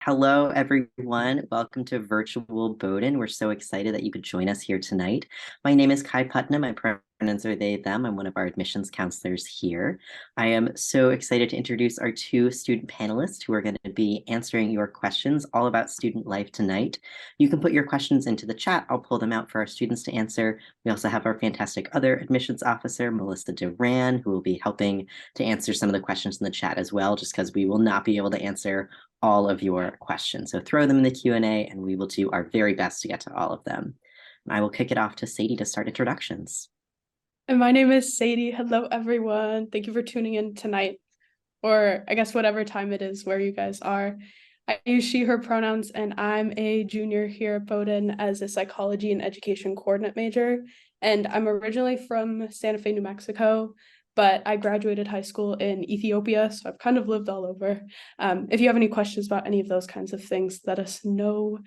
Hello, everyone. Welcome to Virtual Bowden. We're so excited that you could join us here tonight. My name is Kai Putnam. My pronouns are they, them. I'm one of our admissions counselors here. I am so excited to introduce our two student panelists who are going to be answering your questions all about student life tonight. You can put your questions into the chat. I'll pull them out for our students to answer. We also have our fantastic other admissions officer, Melissa Duran, who will be helping to answer some of the questions in the chat as well, just because we will not be able to answer all of your questions. So throw them in the Q&A and we will do our very best to get to all of them. I will kick it off to Sadie to start introductions. And my name is Sadie. Hello, everyone. Thank you for tuning in tonight, or I guess whatever time it is where you guys are. I use she, her pronouns, and I'm a junior here at Bowden as a psychology and education coordinate major. And I'm originally from Santa Fe, New Mexico, but I graduated high school in Ethiopia, so I've kind of lived all over. If you have any questions about any of those kinds of things, let us know.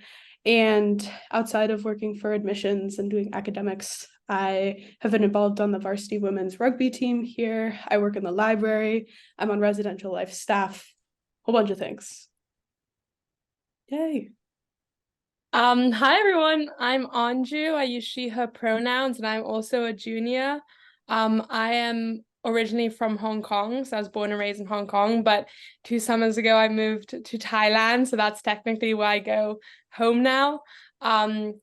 And outside of working for admissions and doing academics, I have been involved on the varsity women's rugby team here. I work in the library. I'm on residential life staff, whole bunch of things. Yay. Hi everyone, I'm Anju. I use she, her pronouns, and I'm also a junior. I am originally from Hong Kong, so I was born and raised in Hong Kong, but 2 summers ago I moved to Thailand, so that's technically where I go home now. And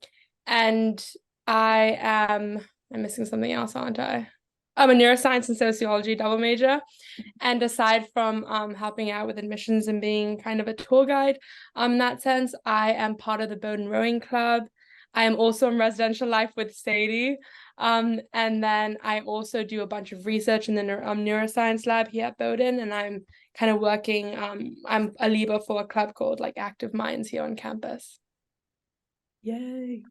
I'm missing something else, aren't I? I'm a neuroscience and sociology double major. And aside from helping out with admissions and being kind of a tour guide, in that sense, I am part of the Bowden Rowing Club. I am also in residential life with Sadie. And then I also do a bunch of research in the neuroscience lab here at Bowden. And I'm kind of working, I'm a leader for a club called like Active Minds here on campus. Yay.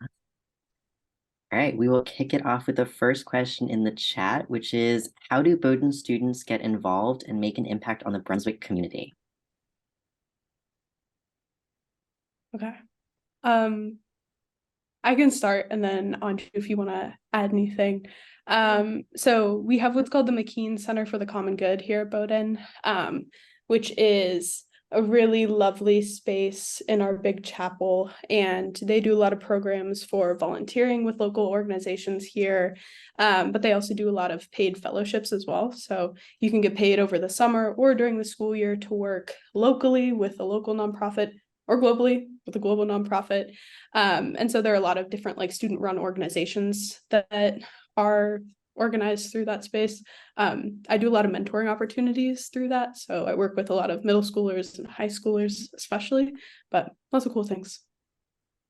All right, we will kick it off with the first question in the chat, which is, how do Bowdoin students get involved and make an impact on the Brunswick community? Okay. I can start and then on if you want to add anything. So we have what's called the McKean Center for the Common Good here at Bowden, which is a really lovely space in our big chapel, and they do a lot of programs for volunteering with local organizations here, but they also do a lot of paid fellowships as well. So you can get paid over the summer or during the school year to work locally with a local nonprofit or globally with a global nonprofit. And so there are a lot of different like student-run organizations that are organized through that space. I do a lot of mentoring opportunities through that. So I work with a lot of middle schoolers and high schoolers especially, but lots of cool things.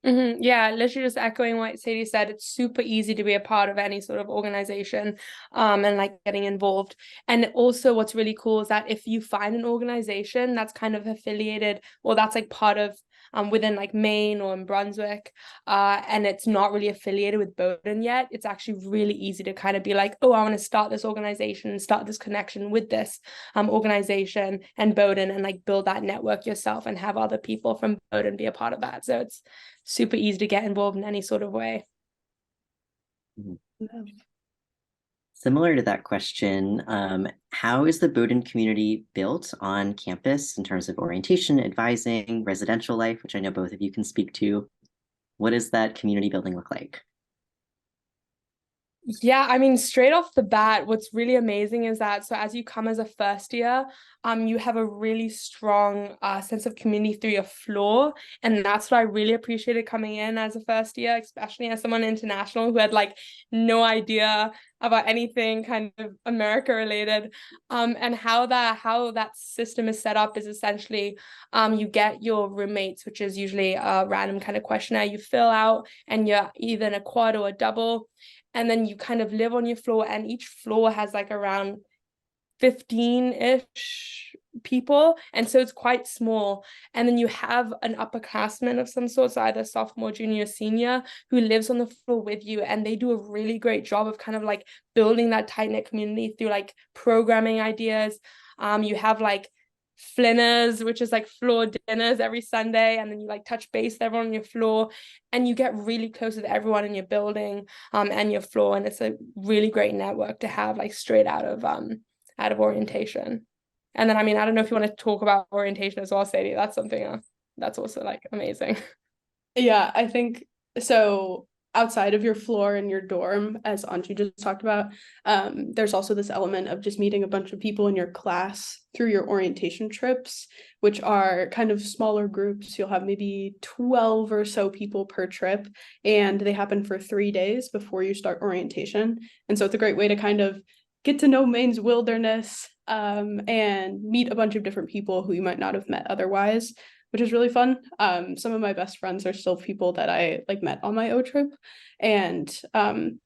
Yeah, literally just echoing what Sadie said, it's super easy to be a part of any sort of organization and like getting involved. And also what's really cool is that if you find an organization that's kind of affiliated or that's like part of within like Maine or in Brunswick, and it's not really affiliated with Bowden yet, it's actually really easy to kind of be like, oh, I want to start this organization and start this connection with this organization and Bowden and like build that network yourself and have other people from Bowden be a part of that. So it's super easy to get involved in any sort of way. Similar to that question, how is the Bowdoin community built on campus in terms of orientation, advising, residential life, which I know both of you can speak to? What does that community building look like? Yeah, I mean, straight off the bat, what's really amazing is that so as you come as a first year, you have a really strong sense of community through your floor. And that's what I really appreciated coming in as a first year, especially as someone international who had like no idea about anything kind of America related. And how that system is set up is essentially you get your roommates, which is usually a random kind of questionnaire you fill out, and you're either in a quad or a double. And then you kind of live on your floor, and each floor has like around 15-ish people, and so it's quite small. And then you have an upperclassman of some sort, so either sophomore, junior, senior, who lives on the floor with you, and they do a really great job of kind of like building that tight-knit community through like programming ideas. You have like flinners, which is like floor dinners every Sunday, and then you like touch base with everyone on your floor, and you get really close with everyone in your building and your floor, and it's a really great network to have like straight out of orientation. And then I mean, I don't know if you want to talk about orientation as well, Sadie. That's something else. that's also like amazing. Yeah, I think so. Outside of your floor in your dorm, as Anju just talked about, there's also this element of just meeting a bunch of people in your class through your orientation trips, which are kind of smaller groups. You'll have maybe 12 or so people per trip, and they happen for 3 days before you start orientation. And so it's a great way to kind of get to know Maine's wilderness, and meet a bunch of different people who you might not have met otherwise, which is really fun. Some of my best friends are still people that I like met on my O trip, and from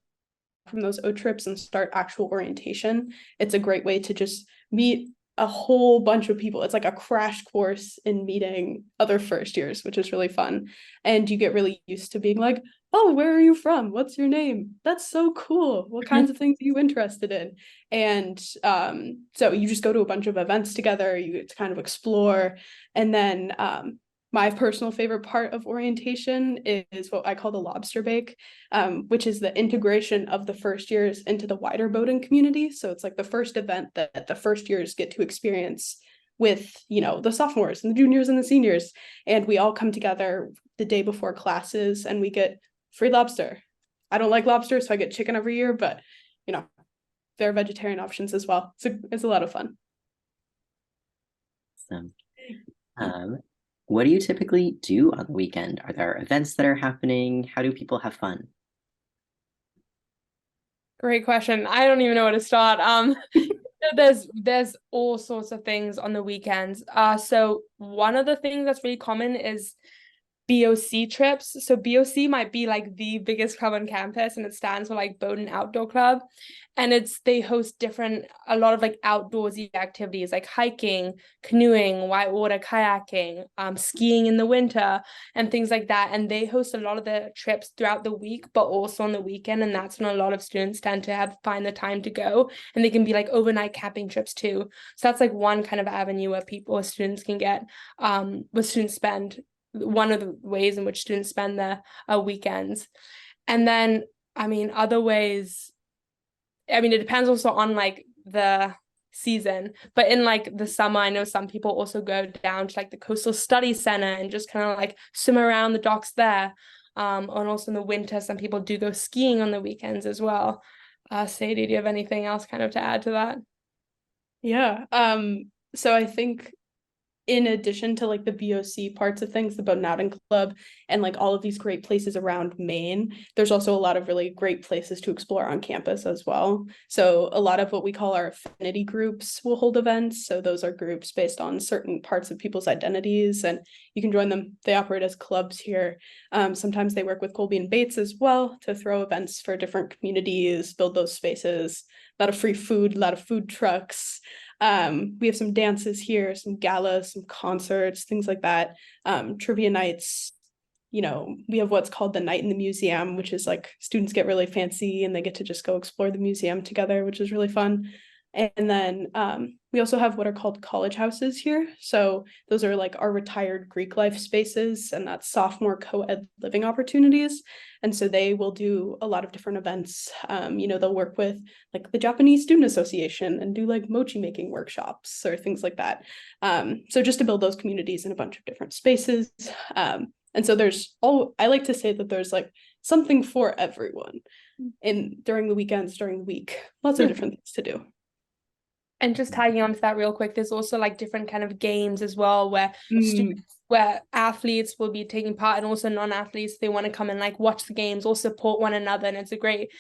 those O trips and start actual orientation, it's a great way to just meet a whole bunch of people. It's like a crash course in meeting other first years, which is really fun. And you get really used to being like, oh, where are you from? What's your name? That's so cool. What kinds of things are you interested in? And so you just go to a bunch of events together, you get to kind of explore. And then my personal favorite part of orientation is what I call the lobster bake, which is the integration of the first years into the wider Bowden community. So it's like the first event that the first years get to experience with, the sophomores and the juniors and the seniors. And we all come together the day before classes and we get free lobster. I don't like lobster, so I get chicken every year, but there are vegetarian options as well. So it's a lot of fun. Awesome. What do you typically do on the weekend? Are there events that are happening? How do people have fun? Great question. I don't even know where to start. There's all sorts of things on the weekends. So one of the things that's really common is BOC trips. So BOC might be like the biggest club on campus, and it stands for like Bowden Outdoor Club. And they host a lot of like outdoorsy activities like hiking, canoeing, whitewater kayaking, skiing in the winter, and things like that. And they host a lot of the trips throughout the week, but also on the weekend. And that's when a lot of students tend to find the time to go. And they can be like overnight camping trips too. So that's like one kind of avenue where students can get, where students spend, one of the ways in which students spend their weekends. And then, other ways, it depends also on like the season, but in like the summer, I know some people also go down to like the Coastal Study Center and just kind of like swim around the docks there. And also in the winter, some people do go skiing on the weekends as well. Sadie, do you have anything else kind of to add to that? Yeah. So I think in addition to like the BOC parts of things, the Bowden Outing Club and like all of these great places around Maine, there's also a lot of really great places to explore on campus as well. So a lot of what we call our affinity groups will hold events. So those are groups based on certain parts of people's identities, and you can join them. They operate as clubs here. Sometimes they work with Colby and Bates as well to throw events for different communities, build those spaces. A lot of free food, a lot of food trucks. We have some dances here, some galas, some concerts, things like that. Trivia nights. We have what's called the night in the museum, which is like students get really fancy and they get to just go explore the museum together, which is really fun. And then we also have what are called college houses here. So those are like our retired Greek life spaces, and that's sophomore co-ed living opportunities. And so they will do a lot of different events. They'll work with like the Japanese Student Association and do like mochi making workshops or things like that. So just to build those communities in a bunch of different spaces. And so I like to say that there's like something for everyone during the weekends, during the week, lots of different things to do. And just tagging on to that real quick, there's also like different kind of games as well where athletes will be taking part, and also non-athletes, they want to come and like watch the games or support one another. And it's a great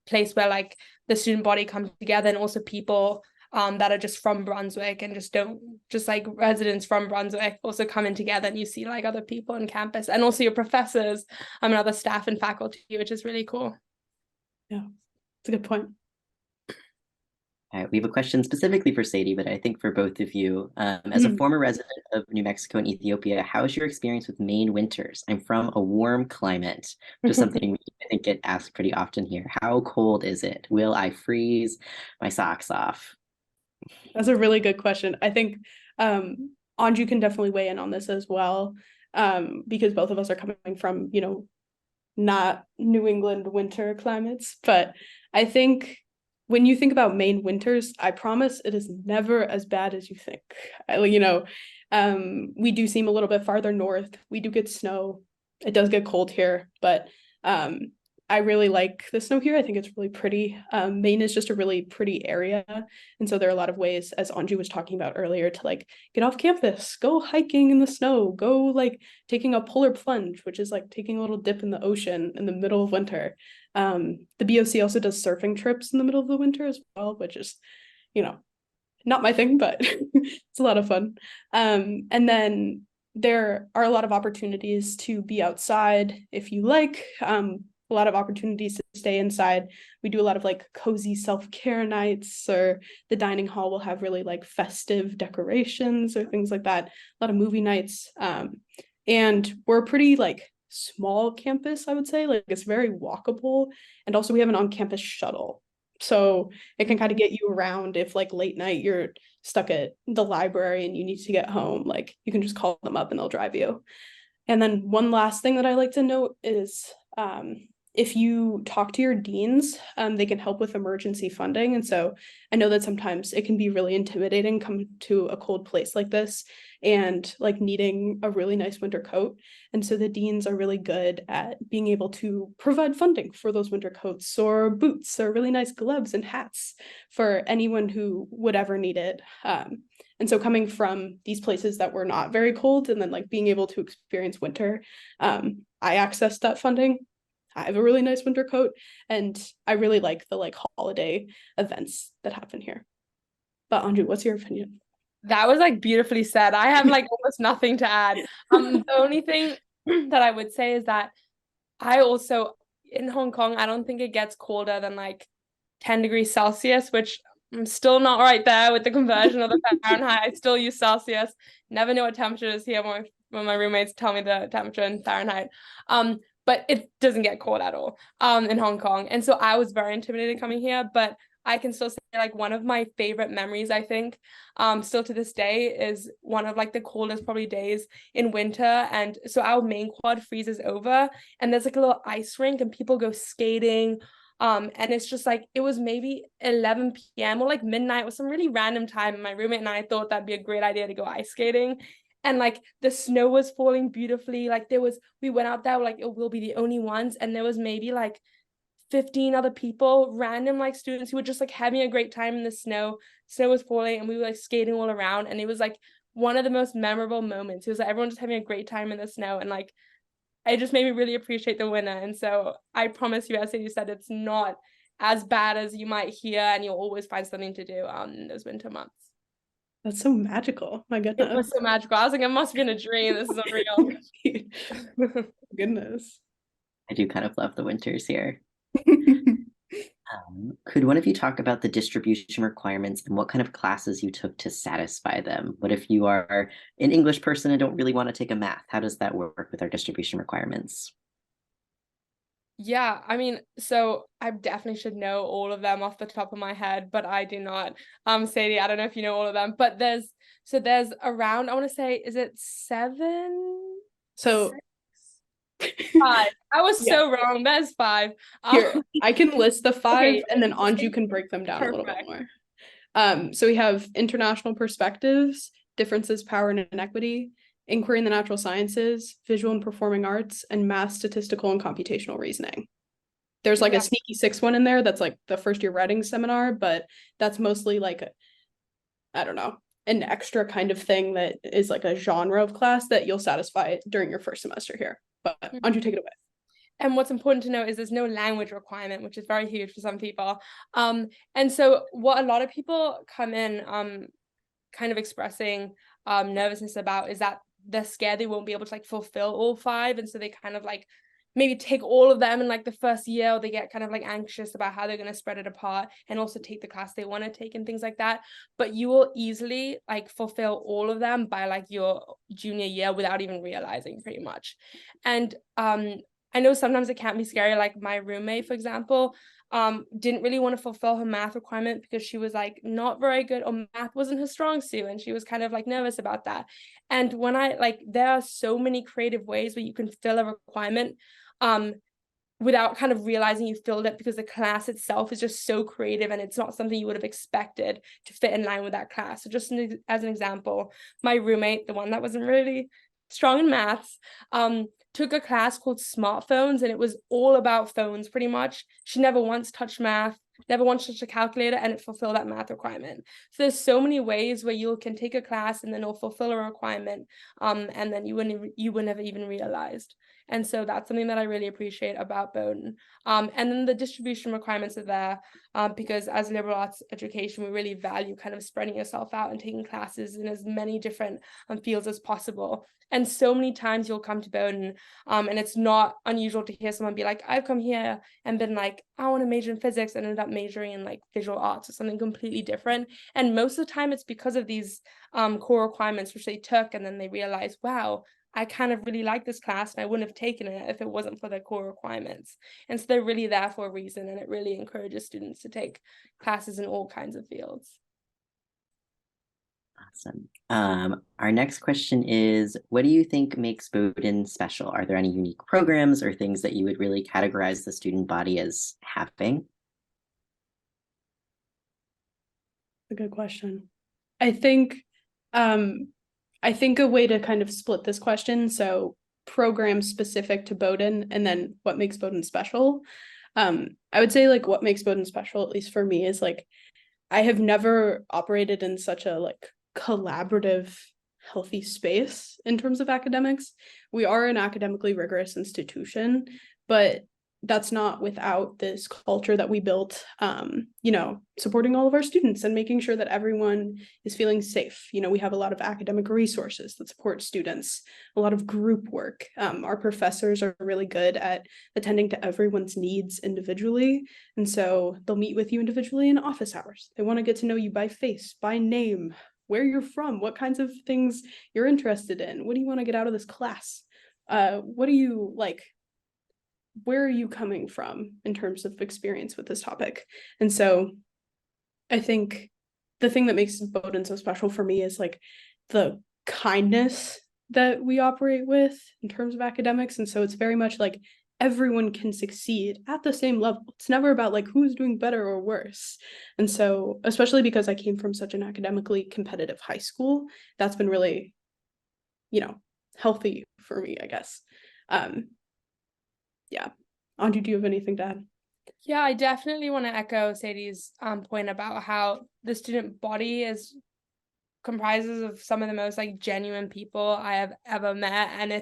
place where like the student body comes together, and also people that are just from Brunswick and just like residents from Brunswick also coming together, and you see like other people on campus and also your professors and other staff and faculty, which is really cool. Yeah, it's a good point. We have a question specifically for Sadie, but I think for both of you. As a former resident of New Mexico and Ethiopia, how is your experience with Maine winters? I'm from a warm climate, just something I think get asked pretty often here. How cold is it? Will I freeze my socks off? That's a really good question. I think Anju can definitely weigh in on this as well, because both of us are coming from, not New England winter climates. But I think when you think about Maine winters, I promise it is never as bad as you think. You know, we do seem a little bit farther north. We do get snow. It does get cold here, but I really like the snow here. I think it's really pretty. Maine is just a really pretty area. And so there are a lot of ways, as Anju was talking about earlier, to like get off campus, go hiking in the snow, go like taking a polar plunge, which is like taking a little dip in the ocean in the middle of winter. The BOC also does surfing trips in the middle of the winter as well, which is, you know, not my thing, but it's a lot of fun. And then there are a lot of opportunities to be outside if you like. A lot of opportunities to stay inside. We do a lot of like cozy self-care nights, or the dining hall will have really like festive decorations or things like that. A lot of movie nights. And we're a pretty like small campus, I would say. Like it's very walkable. And also we have an on-campus shuttle. So it can kind of get you around if like late night you're stuck at the library and you need to get home. Like you can just call them up and they'll drive you. And then one last thing that I like to note is if you talk to your deans, they can help with emergency funding. And so I know that sometimes it can be really intimidating coming to a cold place like this and like needing a really nice winter coat. And so the deans are really good at being able to provide funding for those winter coats or boots or really nice gloves and hats for anyone who would ever need it. And so coming from these places that were not very cold and then like being able to experience winter, I accessed that funding. I have a really nice winter coat, and I really like the like holiday events that happen here. But Anju, what's your opinion? That was like beautifully said. I have like almost nothing to add. The only thing that I would say is that I also, in Hong Kong, I don't think it gets colder than like 10 degrees Celsius, which I'm still not right there with the conversion of the Fahrenheit. I still use Celsius. Never know what temperature it is here when my roommates tell me the temperature in Fahrenheit. But it doesn't get cold at all in Hong Kong. And so I was very intimidated coming here, but I can still say like one of my favorite memories, I think, still to this day, is one of like the coldest probably days in winter. And so our main quad freezes over and there's like a little ice rink and people go skating. And it's just like, it was maybe 11 p.m. or like midnight or some really random time. And my roommate and I thought that'd be a great idea to go ice skating. And like the snow was falling beautifully. Like we went out there like, oh, we'll be the only ones. And there was maybe like 15 other people, random like students who were just like having a great time in the snow. Snow was falling and we were like skating all around. And it was like one of the most memorable moments. It was like everyone just having a great time in the snow. And like, it just made me really appreciate the winter. And so I promise you, as you said, it's not as bad as you might hear, and you'll always find something to do in those winter months. That's so magical. My goodness. It was so magical. I was like, it must have been a dream. This is unreal. Goodness. I do kind of love the winters here. Could one of you talk about the distribution requirements and what kind of classes you took to satisfy them? What if you are an English person and don't really want to take a math? How does that work with our distribution requirements? Yeah, I mean, so I definitely should know all of them off the top of my head, but I do not. Sadie, I don't know if you know all of them, but there's around, I want to say, is it 7? So 5. I was so wrong. There's 5. Here, I can list the 5 okay, and then Anju can break them down a little bit more. So we have international perspectives, differences, power, and inequity, inquiry in the natural sciences, visual and performing arts, and math, statistical, and computational reasoning. There's like a sneaky 6th one in there that's like the first year writing seminar, but that's mostly like, I don't know, an extra kind of thing that is like a genre of class that you'll satisfy during your first semester here. But Anju, take it away. And what's important to know is there's no language requirement, which is very huge for some people. And so what a lot of people come in kind of expressing nervousness about is that they're scared they won't be able to like fulfill all 5. And so they kind of like maybe take all of them in like the first year, or they get kind of like anxious about how they're going to spread it apart and also take the class they want to take and things like that. But you will easily like fulfill all of them by like your junior year without even realizing, pretty much. And I know sometimes it can be scary. Like my roommate, for example, didn't really want to fulfill her math requirement because she was like not very good, or math wasn't her strong suit, and she was kind of like nervous about that. And when there are so many creative ways where you can fill a requirement, without kind of realizing you filled it, because the class itself is just so creative and it's not something you would have expected to fit in line with that class. So just as an example, my roommate, the one that wasn't really strong in maths, took a class called smartphones, and it was all about phones pretty much. She never once touched math, never once touched a calculator, and it fulfilled that math requirement. So there's so many ways where you can take a class and then it'll fulfill a requirement, and then you wouldn't have even realized. And so that's something that I really appreciate about Bowden. And then the distribution requirements are there, because as liberal arts education, we really value kind of spreading yourself out and taking classes in as many different fields as possible. And so many times you'll come to Bowden, and it's not unusual to hear someone be like, I've come here and been like, I want to major in physics, and ended up majoring in like visual arts or something completely different. And most of the time it's because of these core requirements which they took, and then they realize, wow, I kind of really like this class and I wouldn't have taken it if it wasn't for the core requirements. And so they're really there for a reason, and it really encourages students to take classes in all kinds of fields. Awesome. Our next question is, what do you think makes Bowden special? Are there any unique programs or things that you would really categorize the student body as having? A good question. I think a way to kind of split this question, so programs specific to Bowden and then what makes Bowden special. I would say like what makes Bowden special, at least for me, is like I have never operated in such a like collaborative, healthy space in terms of academics. We are an academically rigorous institution, but that's not without this culture that we built, supporting all of our students and making sure that everyone is feeling safe. We have a lot of academic resources that support students, a lot of group work. Our professors are really good at attending to everyone's needs individually. And so they'll meet with you individually in office hours. They want to get to know you by face, by name, where you're from, what kinds of things you're interested in. What do you want to get out of this class? What do you like? Where are you coming from in terms of experience with this topic? And so I think the thing that makes Bowden so special for me is like the kindness that we operate with in terms of academics. And so it's very much like everyone can succeed at the same level. It's never about like who's doing better or worse. And so, especially because I came from such an academically competitive high school, that's been really, healthy for me, I guess. Yeah. Anju, do you have anything to add? Yeah, I definitely want to echo Sadie's point about how the student body comprises of some of the most like genuine people I have ever met. And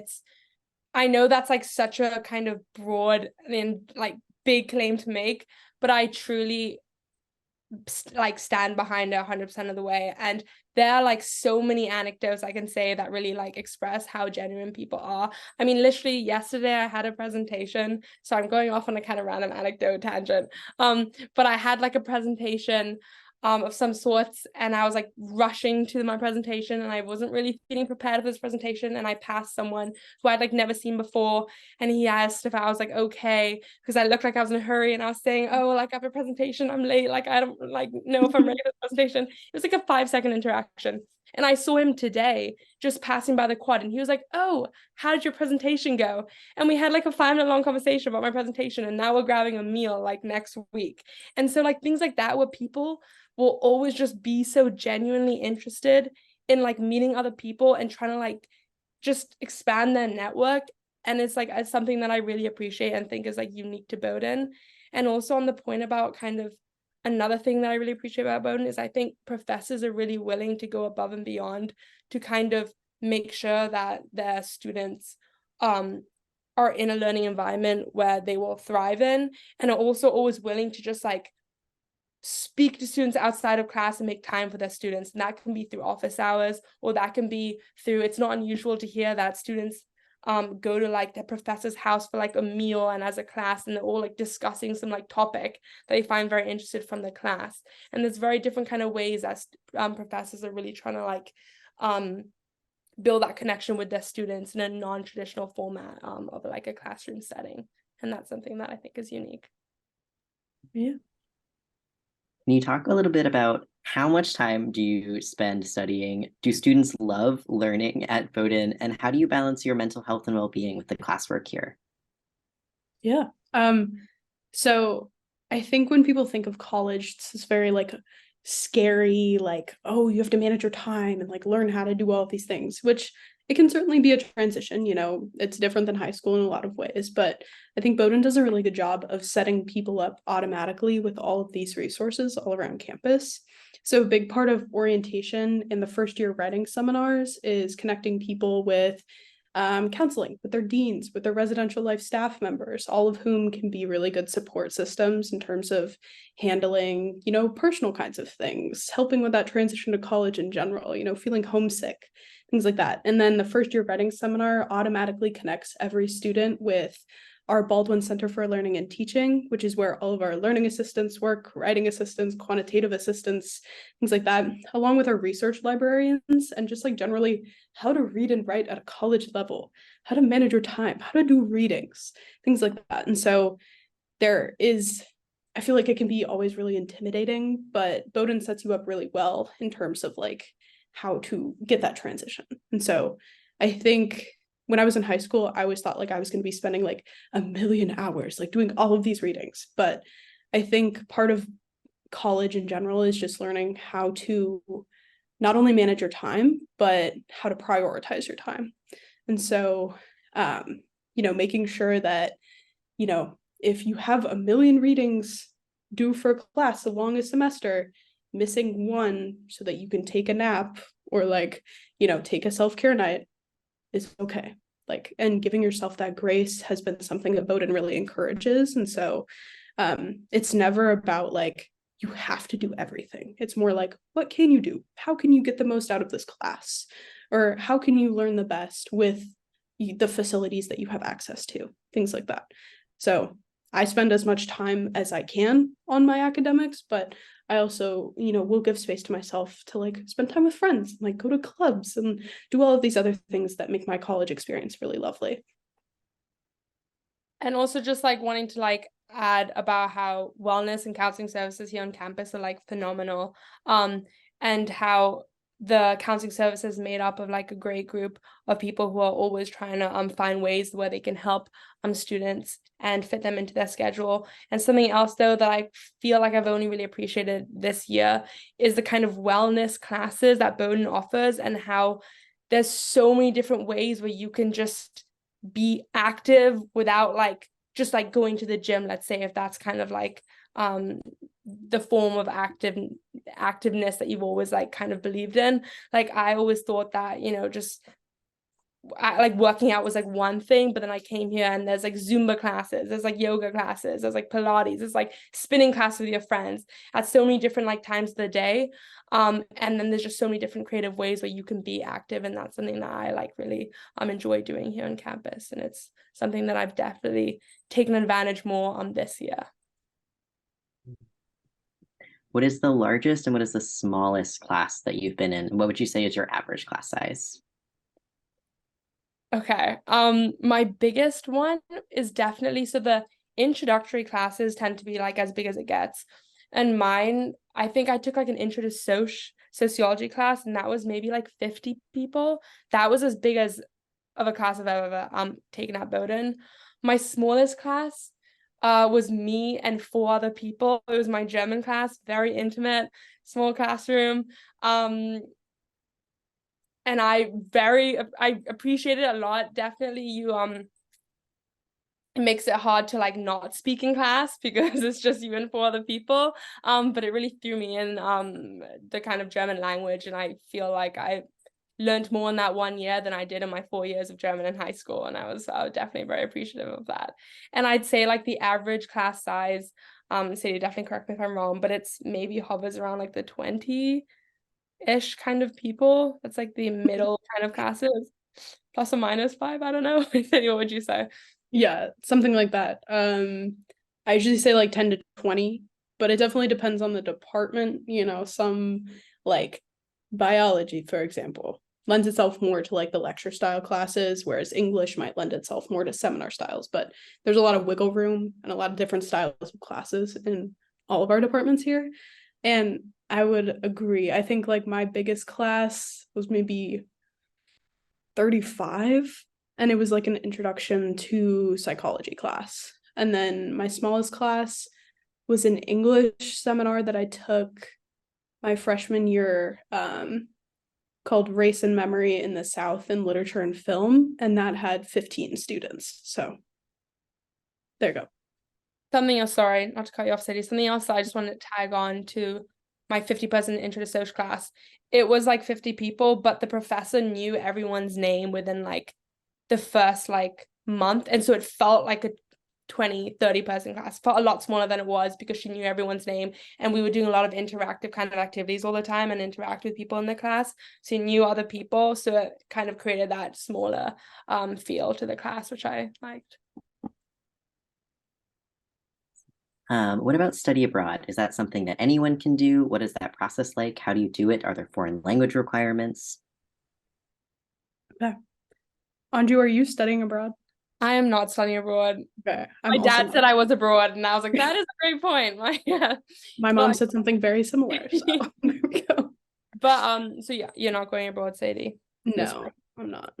I know that's like such a kind of broad and like big claim to make, but I truly like stand behind it 100% of the way. And there are like so many anecdotes I can say that really like express how genuine people are. I mean, literally yesterday I had a presentation, so I'm going off on a kind of random anecdote tangent, but I had like a presentation of some sorts, and I was like rushing to my presentation, and I wasn't really feeling prepared for this presentation, and I passed someone who I'd like never seen before, and he asked if I was like okay, because I looked like I was in a hurry, and I was saying, oh, like I have a presentation, I'm late, like I don't like know if I'm ready for the presentation. It was like a 5-second interaction. And I saw him today just passing by the quad, and he was like, oh, how did your presentation go? And we had like a 5-minute long conversation about my presentation, and now we're grabbing a meal like next week. And so like things like that where people will always just be so genuinely interested in like meeting other people and trying to like just expand their network. And it's like it's something that I really appreciate and think is like unique to Bowden. And also on the point about kind of another thing that I really appreciate about Bowden is I think professors are really willing to go above and beyond to kind of make sure that their students are in a learning environment where they will thrive in, and are also always willing to just like speak to students outside of class and make time for their students. And that can be through office hours, or that can be through, it's not unusual to hear that students go to like their professor's house for like a meal and as a class, and they're all like discussing some like topic that they find very interested from the class. And there's very different kind of ways that professors are really trying to like build that connection with their students in a non-traditional format of like a classroom setting. And that's something that I think is unique. Yeah. Can you talk a little bit about how much time do you spend studying? Do students love learning at Bowden? And how do you balance your mental health and well-being with the classwork here? Yeah. So I think when people think of college, it's very like scary, like, oh, you have to manage your time and like learn how to do all of these things, which it can certainly be a transition, it's different than high school in a lot of ways, but I think Bowdoin does a really good job of setting people up automatically with all of these resources all around campus. So a big part of orientation in the first year writing seminars is connecting people with counseling, with their deans, with their residential life staff members, all of whom can be really good support systems in terms of handling, personal kinds of things, helping with that transition to college in general, feeling homesick, things like that. And then the first year writing seminar automatically connects every student with our Baldwin Center for Learning and Teaching, which is where all of our learning assistants work, writing assistants, quantitative assistants, things like that, along with our research librarians, and just like generally how to read and write at a college level, how to manage your time, how to do readings, things like that. And so I feel like it can be always really intimidating, but Bowdoin sets you up really well in terms of like how to get that transition. And so I think when I was in high school, I always thought like I was going to be spending like a million hours like doing all of these readings. But I think part of college in general is just learning how to not only manage your time, but how to prioritize your time. And so, making sure that, if you have a million readings due for class along a semester, missing one so that you can take a nap or like, take a self-care night is okay. Like, and giving yourself that grace has been something that Bowdoin really encourages. And so it's never about like, you have to do everything. It's more like, what can you do? How can you get the most out of this class? Or how can you learn the best with the facilities that you have access to? Things like that. So I spend as much time as I can on my academics, but I also, will give space to myself to like spend time with friends, like go to clubs and do all of these other things that make my college experience really lovely. And also just like wanting to like add about how wellness and counseling services here on campus are like phenomenal. And how the counseling services made up of like a great group of people who are always trying to find ways where they can help students and fit them into their schedule. And something else though that I feel like I've only really appreciated this year is the kind of wellness classes that Bowdoin offers, and how there's so many different ways where you can just be active without like just like going to the gym, let's say, if that's kind of like the form of activeness that you've always like kind of believed in. Like I always thought that, just like working out was like one thing, but then I came here and there's like Zumba classes, there's like yoga classes, there's like Pilates, there's like spinning classes with your friends at so many different like times of the day. And then there's just so many different creative ways where you can be active, and that's something that I like really enjoy doing here on campus, and it's something that I've definitely taken advantage more on this year. What is the largest and what is the smallest class that you've been in? What would you say is your average class size? Okay. My biggest one is definitely, so the introductory classes tend to be like as big as it gets. And mine, I think I took like an intro to sociology class, and that was maybe like 50 people. That was as big as of a class I've ever taken at Bowdoin. My smallest class was me and 4 other people. It was my German class, very intimate, small classroom. And I appreciate it a lot. Definitely it makes it hard to like not speak in class because it's just you and 4 other people. But it really threw me in the kind of German language, and I feel like I learned more in that 1 year than I did in my 4 years of German in high school, and I was definitely very appreciative of that. And I'd say like the average class size, so you definitely correct me if I'm wrong, but it's maybe hovers around like the 20-ish kind of people. That's like the middle kind of classes, plus or minus 5. I don't know. What would you say? Yeah, something like that. I usually say like 10 to 20, but it definitely depends on the department. Some like biology, for example, lends itself more to like the lecture style classes, whereas English might lend itself more to seminar styles. But there's a lot of wiggle room and a lot of different styles of classes in all of our departments here. And I would agree. I think like my biggest class was maybe 35, and it was like an introduction to psychology class. And then my smallest class was an English seminar that I took my freshman year, called Race and Memory in the South in Literature and Film, and that had 15 students. So there you go. Something else, sorry, not to cut you off, Sadie. Something else I just wanted to tag on to my 50-person intro to social class. It was like 50 people, but the professor knew everyone's name within like the first like month. And so it felt like a 20-30 person class. Felt a lot smaller than it was because she knew everyone's name, and we were doing a lot of interactive kind of activities all the time and interact with people in the class, so you knew other people, so it kind of created that smaller feel to the class, which I liked. What about study abroad? Is that something that anyone can do? What is that process like? How do you do it? Are there foreign language requirements? Yeah. Anju, are you studying abroad? I am not studying abroad. Okay. My dad said I was abroad, and I was like, that is a great point. Like, yeah. My mom said something very similar. So there we go. But so yeah, you're not going abroad, Sadie? No, I'm not.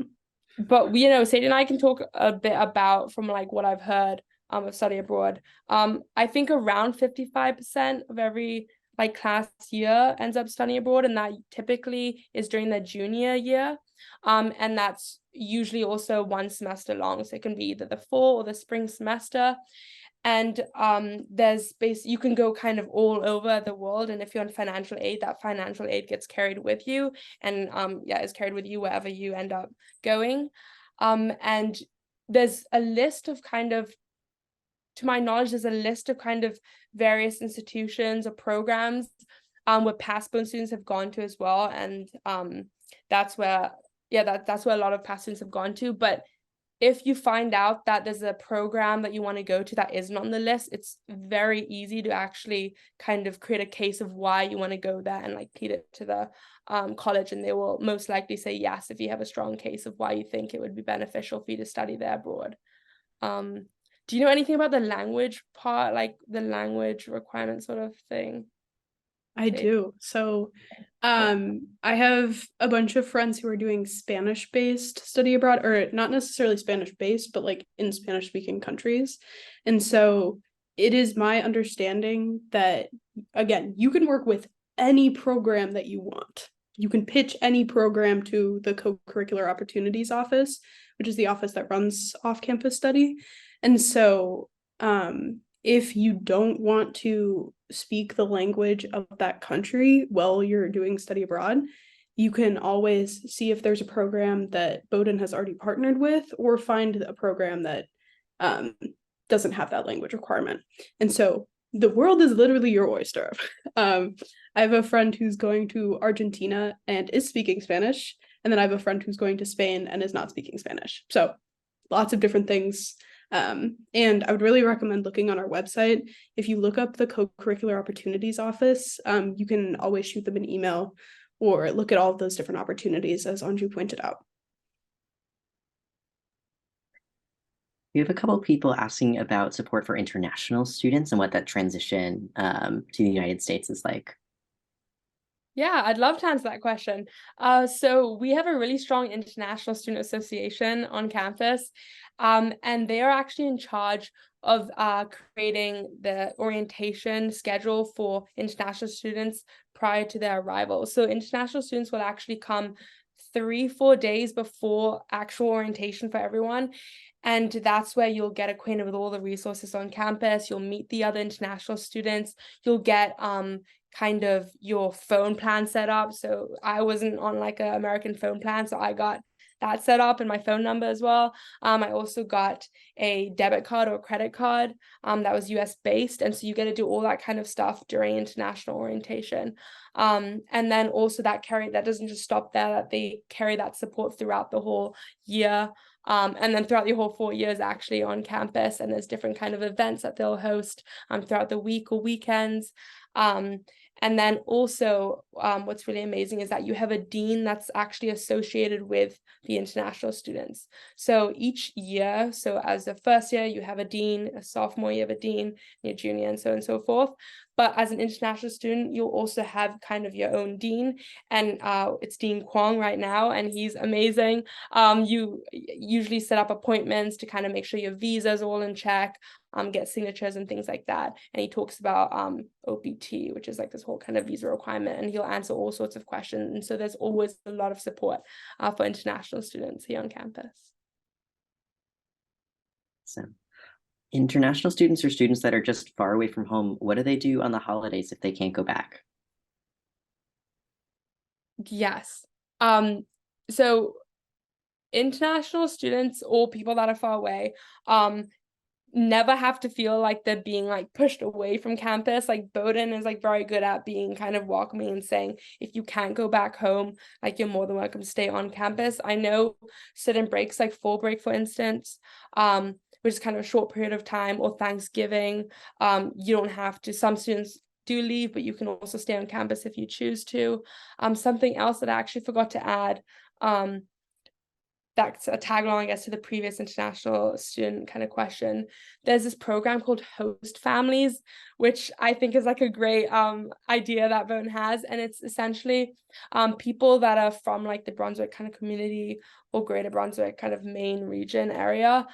But Sadie and I can talk a bit about from like what I've heard of study abroad. I think around 55% of every like class year ends up studying abroad, and that typically is during their junior year. And that's usually also one semester long, so it can be either the fall or the spring semester. And you can go kind of all over the world, and if you're on financial aid, that financial aid gets carried with you, and is carried with you wherever you end up going. And there's a list of kind of, to my knowledge, there's a list of kind of various institutions or programs where past Bowden students have gone to as well, and that's where that's where a lot of past students have gone to. But if you find out that there's a program that you want to go to that isn't on the list, it's very easy to actually kind of create a case of why you want to go there and like plead it to the college, and they will most likely say yes if you have a strong case of why you think it would be beneficial for you to study there abroad. Do you know anything about the language part, like the language requirement sort of thing? I do. So I have a bunch of friends who are doing Spanish-based study abroad, or not necessarily Spanish-based, but like in Spanish-speaking countries. And so it is my understanding that, again, you can work with any program that you want. You can pitch any program to the Co-Curricular Opportunities Office, which is the office that runs off-campus study. And so if you don't want to speak the language of that country while you're doing study abroad, you can always see if there's a program that Bowden has already partnered with, or find a program that doesn't have that language requirement. And so the world is literally your oyster. I have a friend who's going to Argentina and is speaking Spanish, and then I have a friend who's going to Spain and is not speaking Spanish. So lots of different things. And I would really recommend looking on our website. If you look up the Co-Curricular Opportunities Office, you can always shoot them an email or look at all of those different opportunities, as Anju pointed out. We have a couple of people asking about support for international students and what that transition to the United States is like. Yeah, I'd love to answer that question. So we have a really strong International Student Association on campus, and they are actually in charge of creating the orientation schedule for international students prior to their arrival. So international students will actually come 3-4 days before actual orientation for everyone. And that's where you'll get acquainted with all the resources on campus. You'll meet the other international students. You'll get kind of your phone plan set up. So I wasn't on like an American phone plan, so I got that set up and my phone number as well. I also got a debit card or credit card that was US based, and so you get to do all that kind of stuff during international orientation. And then also that doesn't just stop there, that they carry that support throughout the whole year. And then throughout the whole 4 years actually on campus, and there's different kind of events that they'll host throughout the week or weekends. And then also what's really amazing is that you have a dean that's actually associated with the international students. So each year, so as a first year, you have a dean, a sophomore, you have a dean, your junior, and so forth. But as an international student, you'll also have kind of your own dean, and it's Dean Kwong right now, and he's amazing. You usually set up appointments to kind of make sure your visas are all in check, get signatures and things like that. And he talks about OPT, which is like this whole kind of visa requirement, and he'll answer all sorts of questions. And so there's always a lot of support for international students here on campus. So international students or students that are just far away from home, what do they do on the holidays if they can't go back? Yes. So international students or people that are far away, never have to feel like they're being like pushed away from campus. Like Bowden is like very good at being kind of welcoming and saying, if you can't go back home, like you're more than welcome to stay on campus. I know certain breaks, like fall break, for instance, which is kind of a short period of time, or Thanksgiving, you don't have to. Some students do leave, but you can also stay on campus if you choose to. Something else that I actually forgot to add, that's a tag along, I guess, to the previous international student kind of question. There's this program called Host Families, which I think is like a great idea that Bowden has. And it's essentially people that are from like the Brunswick kind of community or Greater Brunswick kind of Maine region area.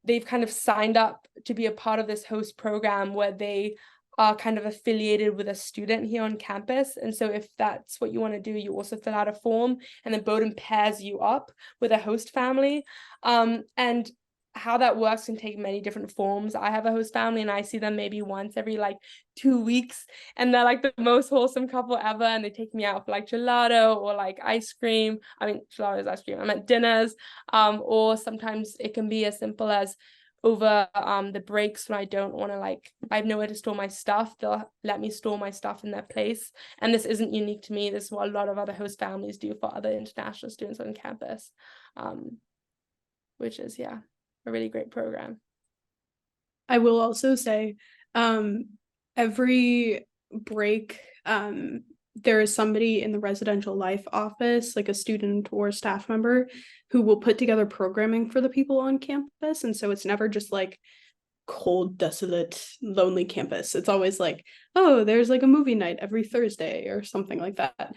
They've kind of signed up to be a part of this host program where they are kind of affiliated with a student here on campus. And so if that's what you want to do, you also fill out a form, and then Bowden pairs you up with a host family. And how that works can take many different forms. I have a host family and I see them maybe once every like 2 weeks, and they're like the most wholesome couple ever, and they take me out for like gelato or like ice cream. I mean, gelato is ice cream. I'm at dinners, or sometimes it can be as simple as over the breaks when I don't want to, like, I have nowhere to store my stuff, they'll let me store my stuff in their place. And this isn't unique to me. This is what a lot of other host families do for other international students on campus, which is, yeah, a really great program. I will also say, every break, there is somebody in the residential life office, like a student or a staff member, who will put together programming for the people on campus. And so it's never just like cold, desolate, lonely campus. It's always like, oh, there's like a movie night every Thursday or something like that.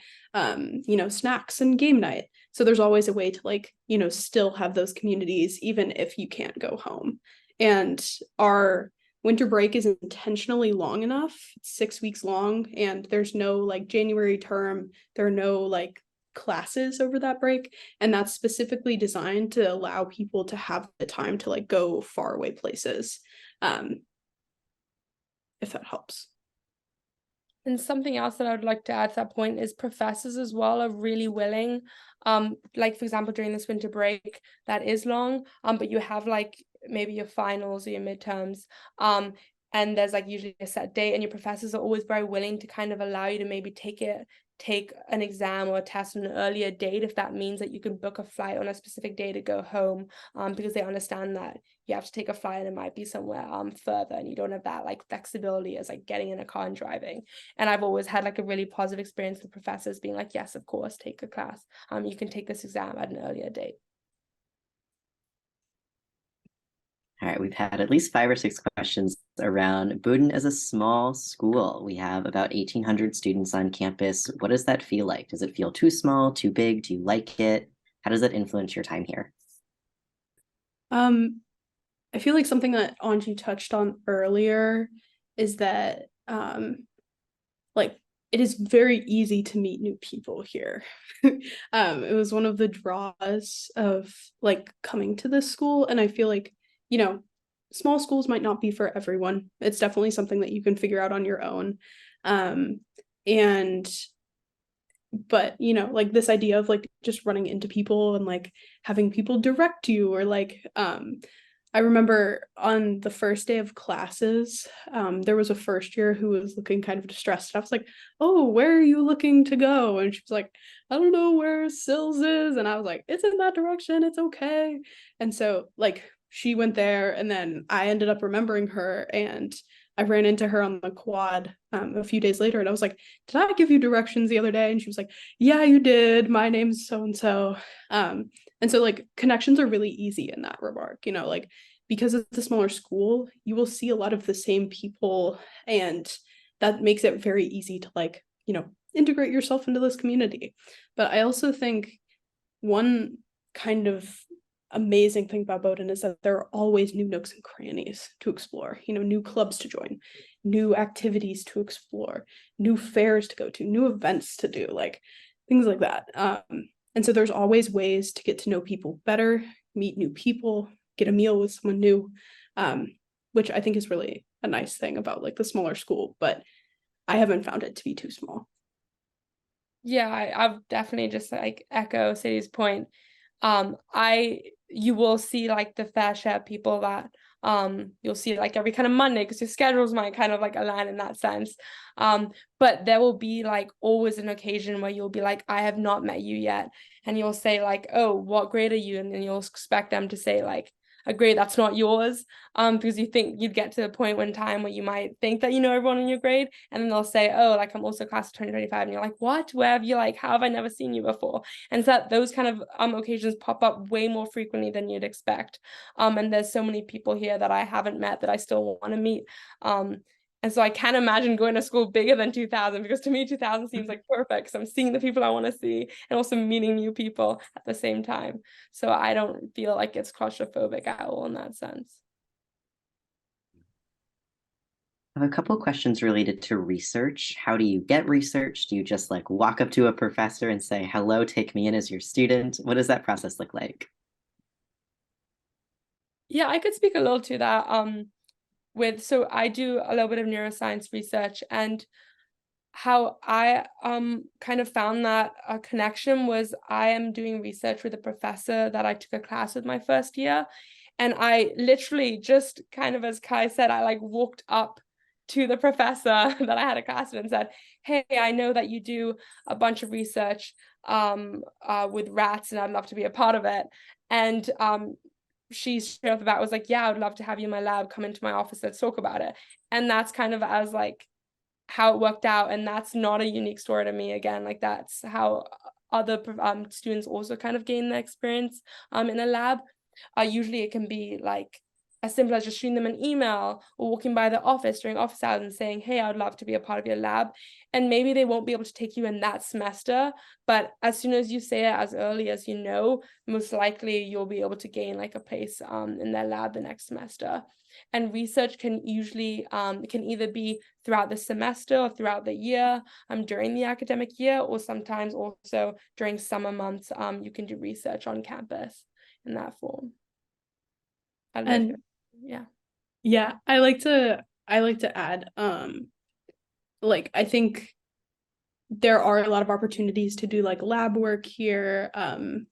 Snacks and game night. So there's always a way to, like, still have those communities even if you can't go home. And our winter break is intentionally long enough. It's 6 weeks long, and there's no like January term. There are no like classes over that break, and that's specifically designed to allow people to have the time to like go far away places, if that helps. And something else that I would like to add to that point is professors as well are really willing. Like for example, during this winter break that is long, but you have like maybe your finals or your midterms, and there's like usually a set date, and your professors are always very willing to kind of allow you to maybe take an exam or a test on an earlier date if that means that you can book a flight on a specific day to go home, because they understand that you have to take a flight and it might be somewhere further, and you don't have that like flexibility as like getting in a car and driving. And I've always had like a really positive experience with professors being like, yes, of course, take a class, you can take this exam at an earlier date. All right, we've had at least 5 or 6 questions around Bowden as a small school. We have about 1,800 students on campus. What does that feel like? Does it feel too small, too big? Do you like it? How does that influence your time here? I feel like something that Anji touched on earlier is that like it is very easy to meet new people here. It was one of the draws of like coming to this school, and I feel like, small schools might not be for everyone. It's definitely something that you can figure out on your own. But like this idea of like just running into people and like having people direct you, or like I remember on the first day of classes, there was a first year who was looking kind of distressed. I was like, oh, where are you looking to go? And she was like, I don't know where Sills is. And I was like, it's in that direction, it's okay. And so like she went there, and then I ended up remembering her, and I ran into her on the quad a few days later, and I was like, did I give you directions the other day? And she was like, yeah, you did. My name's so-and-so. And so like connections are really easy in that remark, like because it's a smaller school, you will see a lot of the same people, and that makes it very easy to like, integrate yourself into this community. But I also think one kind of amazing thing about Bowden is that there are always new nooks and crannies to explore, new clubs to join, new activities to explore, new fairs to go to, new events to do, like things like that. And so there's always ways to get to know people better, meet new people, get a meal with someone new, which I think is really a nice thing about like the smaller school, but I haven't found it to be too small. Yeah, I've definitely just like echo Sadie's point. You will see like the fair share of people that you'll see like every kind of Monday, because your schedules might kind of like align in that sense. But there will be like always an occasion where you'll be like, I have not met you yet, and you'll say like, oh, what grade are you? And then you'll expect them to say like a grade that's not yours, because you think you'd get to the point in time where you might think that you know everyone in your grade, and then they'll say, oh, like I'm also class of 2025, and you're like, what? Where have you, like, how have I never seen you before? And so that those kind of occasions pop up way more frequently than you'd expect. And there's so many people here that I haven't met that I still want to meet. And so I can't imagine going to school bigger than 2000, because to me 2000 seems like perfect, because I'm seeing the people I want to see and also meeting new people at the same time. So I don't feel like it's claustrophobic at all in that sense. I have a couple of questions related to research. How do you get research? Do you just like walk up to a professor and say, hello, take me in as your student? What does that process look like? Yeah, I could speak a little to that. So I do a little bit of neuroscience research, and how I kind of found that a connection was I am doing research with a professor that I took a class with my first year, and I literally just kind of, as Kai said, I like walked up to the professor that I had a class with and said, hey, I know that you do a bunch of research with rats, and I'd love to be a part of it. And she straight off the bat was like, yeah, I would love to have you in my lab, come into my office, let's talk about it. And that's kind of as like how it worked out. And that's not a unique story to me. Again, like that's how other students also kind of gain the experience in a lab. Usually it can be like as simple as just shooting them an email or walking by the office during office hours and saying, hey, I would love to be a part of your lab. And maybe they won't be able to take you in that semester, but as soon as you say it as early as you know, most likely you'll be able to gain like a place in their lab the next semester. And research can usually can either be throughout the semester or throughout the year, during the academic year, or sometimes also during summer months, you can do research on campus in that form. And yeah. Yeah, I like to add, like I think there are a lot of opportunities to do like lab work here,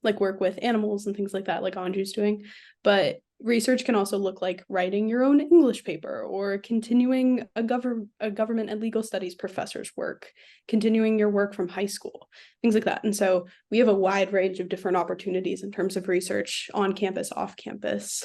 like work with animals and things like that, like Anju's doing. But research can also look like writing your own English paper, or continuing a government and legal studies professor's work, continuing your work from high school, things like that. And so we have a wide range of different opportunities in terms of research on campus, off campus.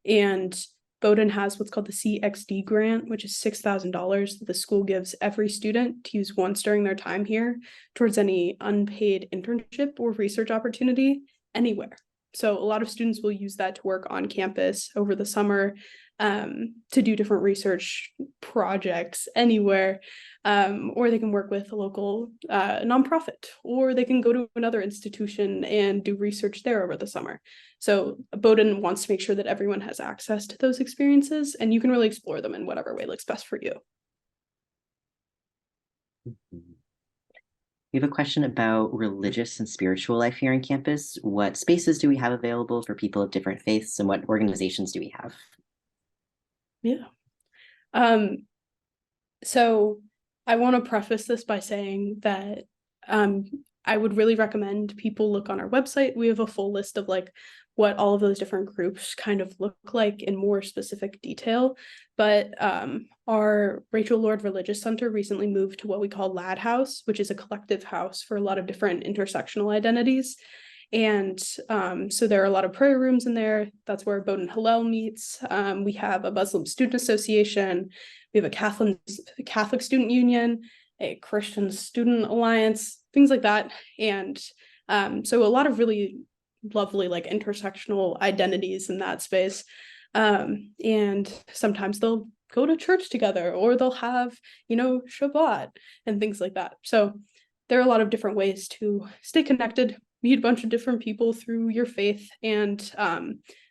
And Bowden has what's called the CXD grant, which is $6,000 that the school gives every student to use once during their time here towards any unpaid internship or research opportunity anywhere. So a lot of students will use that to work on campus over the summer, to do different research projects anywhere, or they can work with a local nonprofit, or they can go to another institution and do research there over the summer. So Bowden wants to make sure that everyone has access to those experiences, and you can really explore them in whatever way looks best for you. We have a question about religious and spiritual life here on campus. What spaces do we have available for people of different faiths, and what organizations do we have? Yeah. So I want to preface this by saying that I would really recommend people look on our website. We have a full list of like what all of those different groups kind of look like in more specific detail. But our Rachel Lord Religious Center recently moved to what we call Lad House, which is a collective house for a lot of different intersectional identities. And so there are a lot of prayer rooms in there. That's where Bowden Hillel meets. We have a Muslim Student Association. We have a Catholic Student Union, a Christian Student Alliance, things like that. And so a lot of really lovely like intersectional identities in that space. And sometimes they'll go to church together, or they'll have, Shabbat and things like that. So there are a lot of different ways to stay connected meet a bunch of different people through your faith. And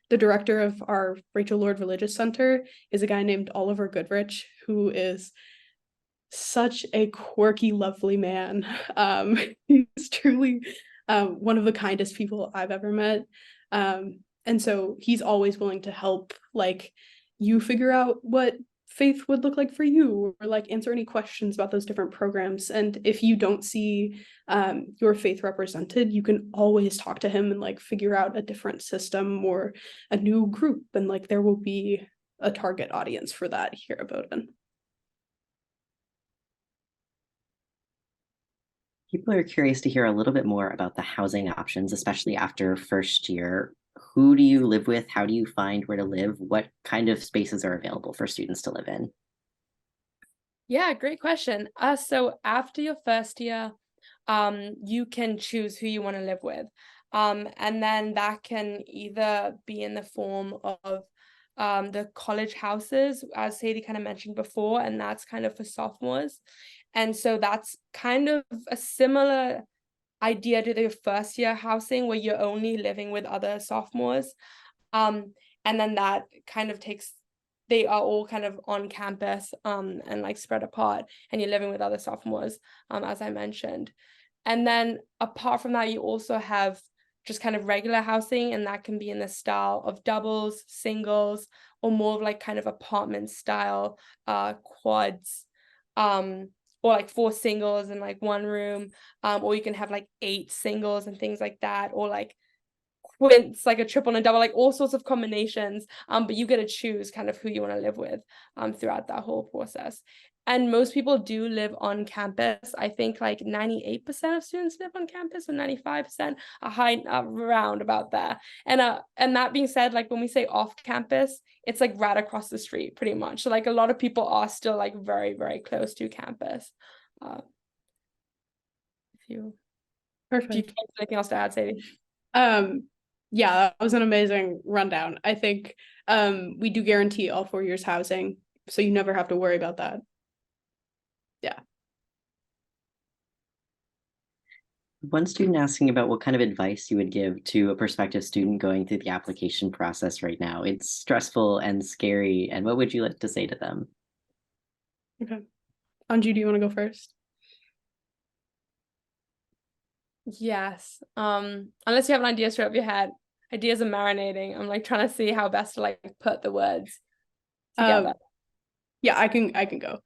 the director of our Rachel Lord Religious Center is a guy named Oliver Goodrich, who is such a quirky, lovely man. He's truly one of the kindest people I've ever met. And so he's always willing to help, like, you figure out what faith would look like for you, or like answer any questions about those different programs. And if you don't see your faith represented, you can always talk to him and like figure out a different system or a new group, and like there will be a target audience for that here at Bowden. People are curious to hear a little bit more about the housing options, especially after first year. Who do you live with? How do you find where to live? What kind of spaces are available for students to live in? Yeah, great question. So after your first year, you can choose who you want to live with. And then that can either be in the form of the college houses, as Sadie kind of mentioned before, and that's kind of for sophomores. And so that's kind of a similar idea to the first year housing where you're only living with other sophomores. And then that kind of takes, they are all kind of on campus and like spread apart, and you're living with other sophomores, as I mentioned. And then apart from that, you also have just kind of regular housing, and that can be in the style of doubles, singles, or more of like kind of apartment style quads, or like 4 singles in like one room, or you can have like 8 singles and things like that, or like quints, like a triple and a double, like all sorts of combinations. But you get to choose kind of who you want to live with throughout that whole process. And most people do live on campus. I think like 98% of students live on campus, or 95%, a high around about there. And that being said, like when we say off campus, it's like right across the street pretty much. So like a lot of people are still like very, very close to campus. If you Perfect. Do you have anything else to add, Sadie? Yeah, that was an amazing rundown. I think we do guarantee all 4 years housing, so you never have to worry about that. Yeah. One student asking about what kind of advice you would give to a prospective student going through the application process right now. It's stressful and scary, and what would you like to say to them? Okay. Anju, do you want to go first? Yes. Unless you have an idea straight up your head. Ideas are marinating. I'm like trying to see how best to like put the words together. Yeah, I can go.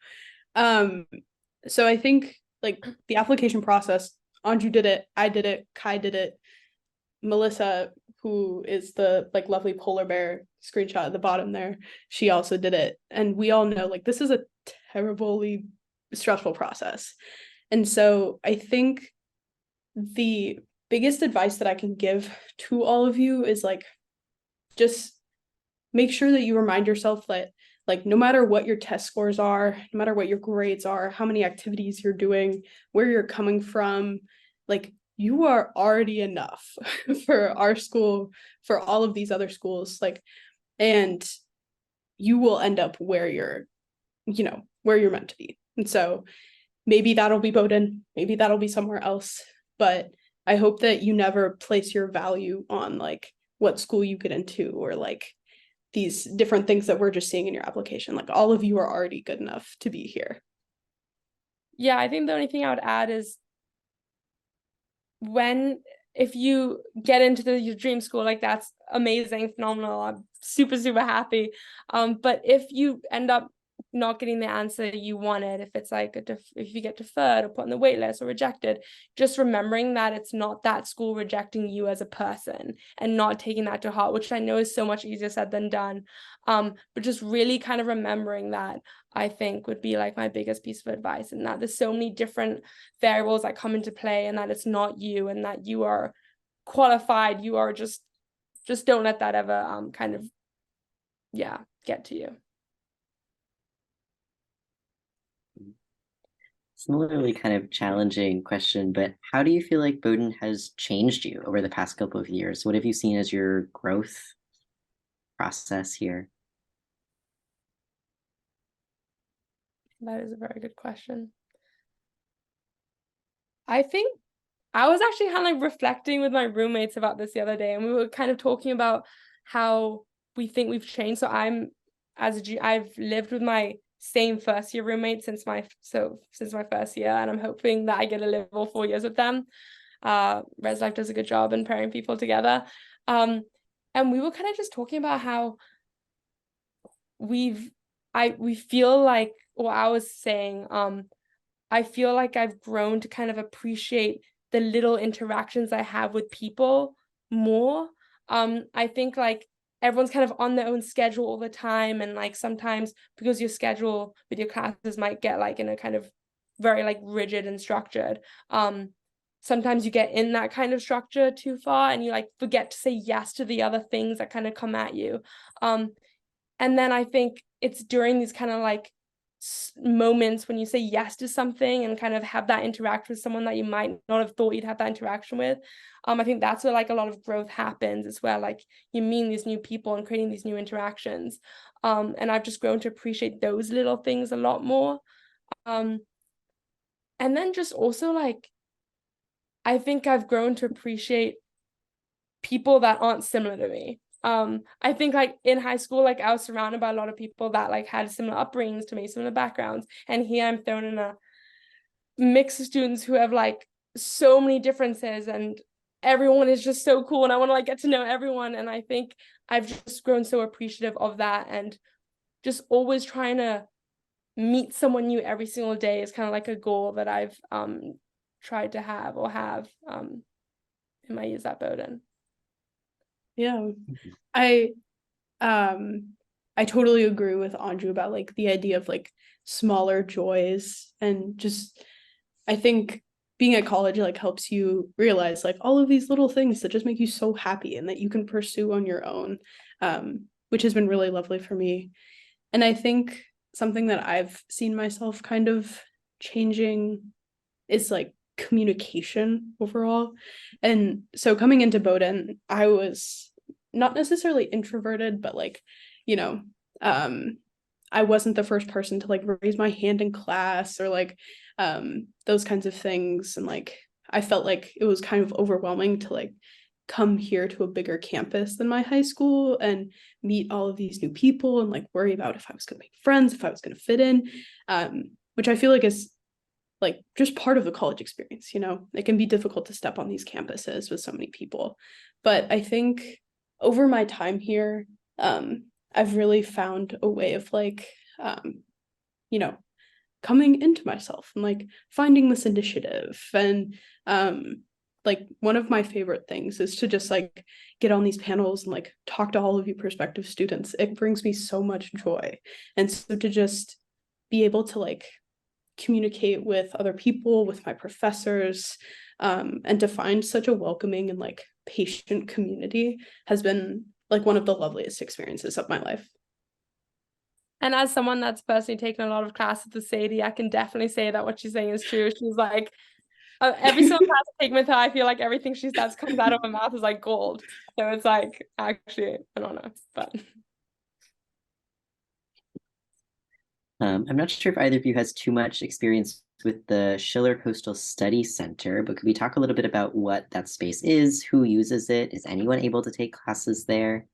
So I think like the application process, Anju did it, I did it, Kai did it, Melissa, who is the like lovely polar bear screenshot at the bottom there, she also did it. And we all know like this is a terribly stressful process. And so I think the biggest advice that I can give to all of you is like, just make sure that you remind yourself that like no matter what your test scores are, no matter what your grades are, how many activities you're doing, where you're coming from, like you are already enough for our school, for all of these other schools, like, and you will end up where you're, where you're meant to be. And so maybe that'll be Bowden, maybe that'll be somewhere else, but I hope that you never place your value on like what school you get into, or like these different things that we're just seeing in your application. Like all of you are already good enough to be here. Yeah, I think the only thing I would add is if you get into your dream school, like that's amazing, phenomenal. I'm super, super happy. But if you end up not getting the answer you wanted, if it's like if you get deferred or put on the wait list or rejected, just remembering that it's not that school rejecting you as a person, and not taking that to heart, which I know is so much easier said than done. But just really kind of remembering that, I think, would be like my biggest piece of advice, and that there's so many different variables that come into play, and that it's not you, and that you are qualified. You are just don't let that ever kind of get to you. Similarly kind of challenging question, but how do you feel like Bowden has changed you over the past couple of years? What have you seen as your growth process here? That is a very good question. I think I was actually kind of like reflecting with my roommates about this the other day, and we were kind of talking about how we think we've changed. So I've lived with my same first year roommate since my first year, and I'm hoping that I get to live all 4 years with them. Res Life does a good job in pairing people together. And we were kind of just talking about how we feel like, or I was saying, I feel like I've grown to kind of appreciate the little interactions I have with people more. I think like everyone's kind of on their own schedule all the time, and like sometimes because your schedule with your classes might get like in a kind of very like rigid and structured, sometimes you get in that kind of structure too far and you like forget to say yes to the other things that kind of come at you. And then I think it's during these kind of like moments when you say yes to something and kind of have that interact with someone that you might not have thought you'd have that interaction with. I think that's where like a lot of growth happens. It's where like you meet these new people and creating these new interactions. And I've just grown to appreciate those little things a lot more. And then just also like, I think I've grown to appreciate people that aren't similar to me. I think like in high school, like I was surrounded by a lot of people that like had similar upbringings to me, similar backgrounds. And here I'm thrown in a mix of students who have like so many differences, and everyone is just so cool. And I want to like get to know everyone. And I think I've just grown so appreciative of that, and just always trying to meet someone new every single day is kind of like a goal that I've tried to have in my years at Bowden. Yeah, I totally agree with Andrew about like the idea of like smaller joys, and just I think being at college like helps you realize like all of these little things that just make you so happy and that you can pursue on your own, which has been really lovely for me. And I think something that I've seen myself kind of changing is like communication overall. And so coming into Bowden, I was not necessarily introverted, but like, you know, I wasn't the first person to like raise my hand in class or like those kinds of things. And like I felt like it was kind of overwhelming to like come here to a bigger campus than my high school and meet all of these new people and like worry about if I was going to make friends, if I was going to fit in, which I feel like is like just part of the college experience. It can be difficult to step on these campuses with so many people, but I think over my time here, I've really found a way of like coming into myself and like finding this initiative. And like one of my favorite things is to just like get on these panels and like talk to all of you prospective students. It brings me so much joy. And so to just be able to like communicate with other people, with my professors, and to find such a welcoming and like patient community has been like one of the loveliest experiences of my life. And as someone that's personally taken a lot of classes with Sadie, I can definitely say that what she's saying is true. She's like, every single class I take with her, I feel like everything she says comes out of her mouth is like gold. So it's like, actually, I don't know, but. I'm not sure if either of you has too much experience with the Schiller Coastal Study Center, but could we talk a little bit about what that space is, who uses it? Is anyone able to take classes there?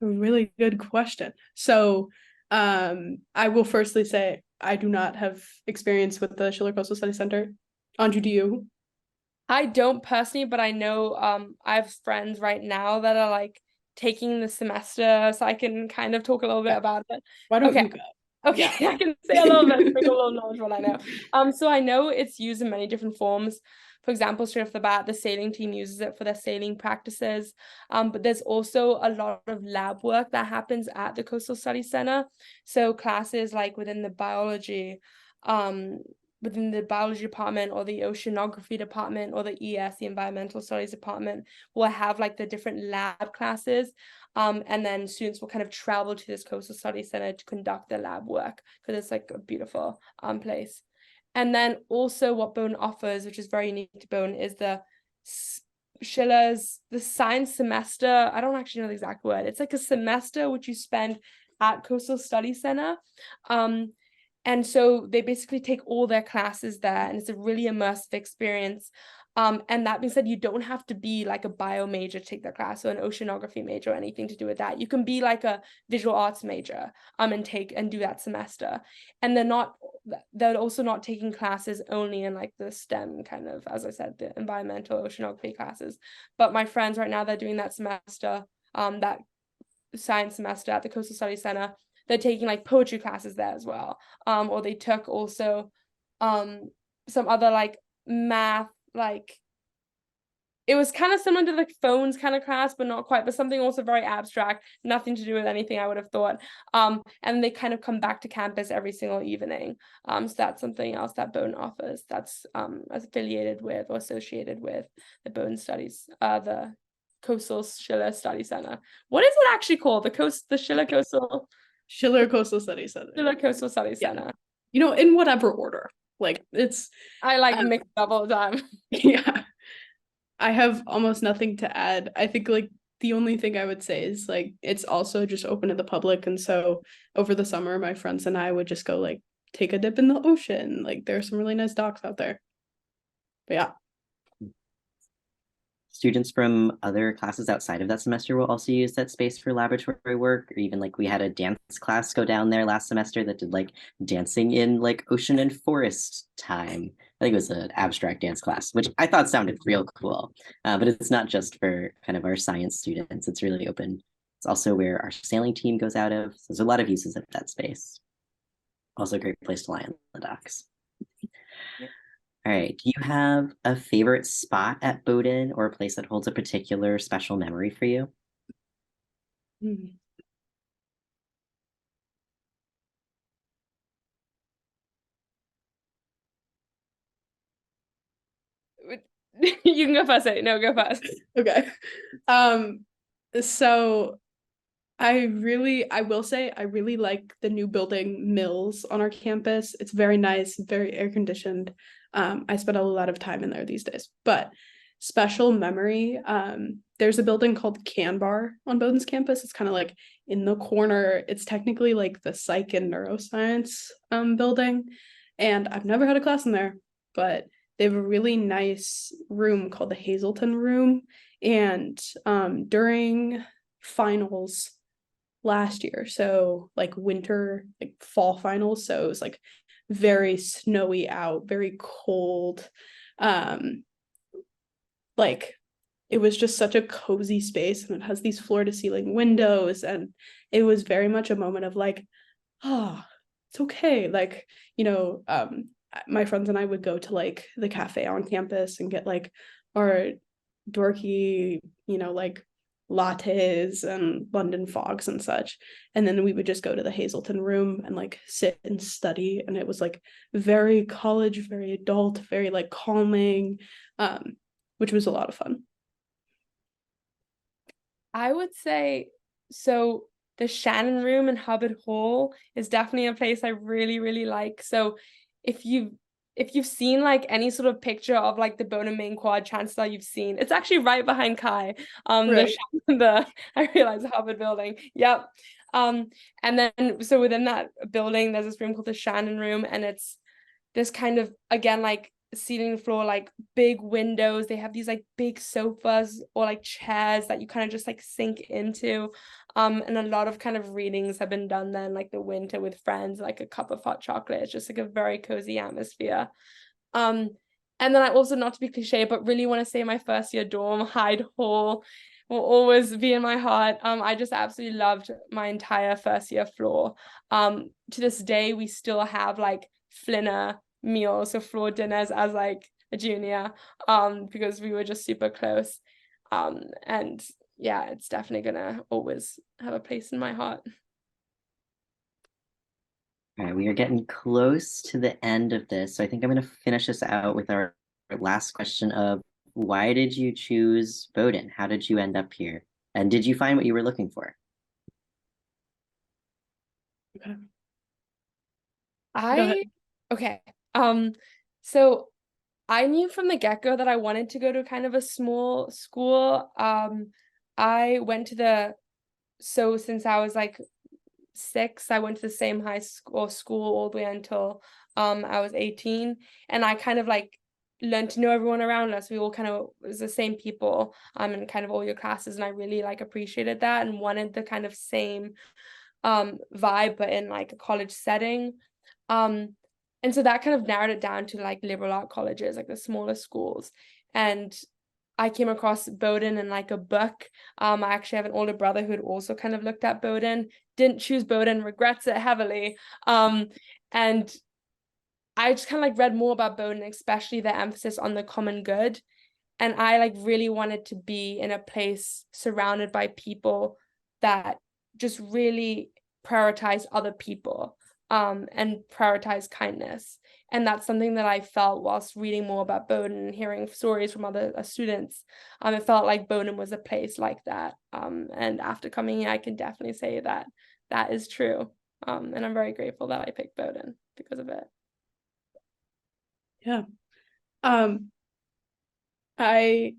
Really good question. So I will firstly say I do not have experience with the Schiller Coastal Study Center. Andrew, do you? I don't personally, but I know I have friends right now that are like taking the semester, so I can kind of talk a little bit about it. Why don't you go? Okay, yeah. I can say a little bit, bring a little knowledge what I know. So I know it's used in many different forms. For example, straight off the bat, the sailing team uses it for their sailing practices. But there's also a lot of lab work that happens at the Coastal Study Center. So classes like within the biology department or the oceanography department or the ES, the environmental studies department, will have like the different lab classes. And then students will kind of travel to this Coastal Study Center to conduct their lab work because it's like a beautiful place. And then also what Bowden offers, which is very unique to Bowden, is the science semester. I don't actually know the exact word. It's like a semester which you spend at Coastal Study Center. And so they basically take all their classes there, and it's a really immersive experience. And that being said, you don't have to be like a bio major to take that class, or an oceanography major, or anything to do with that. You can be like a visual arts major and do that semester. And they're also not taking classes only in like the STEM kind of, as I said, the environmental oceanography classes. But my friends right now, they're doing that semester, that science semester at the Coastal Studies Center. They're taking like poetry classes there as well. Or they took also some other like math, like it was kind of similar to like phones kind of class, but not quite, but something also very abstract, nothing to do with anything I would have thought. And they kind of come back to campus every single evening. So that's something else that Bowden offers, that's affiliated with or associated with the Bowden Studies, the Coastal Schiller Study Center. What is it actually called? The Schiller Coastal Study Center. Schiller Coastal Study Yeah. Center. You know, in whatever order. Like it's I like mix it up all the time. yeah. I have almost nothing to add. I think like the only thing I would say is like it's also just open to the public, and so over the summer my friends and I would just go like take a dip in the ocean. Like there's some really nice docks out there. But yeah. Students from other classes outside of that semester will also use that space for laboratory work, or even like we had a dance class go down there last semester that did like dancing in like ocean and forest time. I think it was an abstract dance class, which I thought sounded real cool. But it's not just for kind of our science students, it's really open. It's also where our sailing team goes out of. So there's a lot of uses of that space. Also a great place to lie on the docks. All right. Do you have a favorite spot at Bowden, or a place that holds a particular special memory for you? Hmm. You can go first. No, go first. Okay. So I will say I really like the new building Mills on our campus. It's very nice, very air conditioned. I spend a lot of time in there these days. But special memory, there's a building called Can Bar on Bowden's campus. It's kind of like in the corner. It's technically like the psych and neuroscience building. And I've never had a class in there, but they have a really nice room called the Hazelton Room. And during finals last year, so like winter, like fall finals, so it was like very snowy out, very cold, like it was just such a cozy space, and it has these floor to ceiling windows, and it was very much a moment of like, oh, it's okay, like, you know, my friends and I would go to like the cafe on campus and get like our dorky, you know, like lattes and London fogs and such. And then we would just go to the Hazelton Room and like sit and study. And it was like very college, very adult, very like calming, which was a lot of fun. I would say, so the Shannon Room in Hubbard Hall is definitely a place I really, really like. So if you've seen like any sort of picture of like the Bowden Main Quad, chances are you've seen, it's actually right behind Kai. Right. I realize the Hubbard building. Yep. And then so within that building, there's this room called the Shannon Room, and it's this kind of, again, like ceiling floor, like big windows. They have these like big sofas or like chairs that you kind of just like sink into. And a lot of kind of readings have been done then, like the winter with friends, like a cup of hot chocolate. It's just like a very cozy atmosphere. And then I also, not to be cliche, but really want to say my first year dorm, Hyde Hall, will always be in my heart. I just absolutely loved my entire first year floor. To this day, we still have like Flinner meals or floor dinners as like a junior, because we were just super close. And yeah, it's definitely gonna always have a place in my heart. All right, we are getting close to the end of this, so I think I'm going to finish this out with our last question of why did you choose Bowden? How did you end up here? And did you find what you were looking for? Okay. Go ahead. Okay. So I knew from the get-go that I wanted to go to kind of a small school. I went to since I was like 6. I went to the same high school all the way until I was 18, and I kind of like learned to know everyone around us. We all kind of was the same people in kind of all your classes, and I really like appreciated that and wanted the kind of same vibe but in like a college setting. And so that kind of narrowed it down to like liberal art colleges, like the smaller schools. And I came across Bowden in like a book. I actually have an older brother who had also kind of looked at Bowden, didn't choose Bowden, regrets it heavily. And I just kind of like read more about Bowden, especially the emphasis on the common good. And I like really wanted to be in a place surrounded by people that just really prioritize other people and prioritize kindness. And that's something that I felt whilst reading more about Bowden and hearing stories from other students. It felt like Bowden was a place like that. And after coming here, I can definitely say that that is true. And I'm very grateful that I picked Bowden because of it. Yeah. I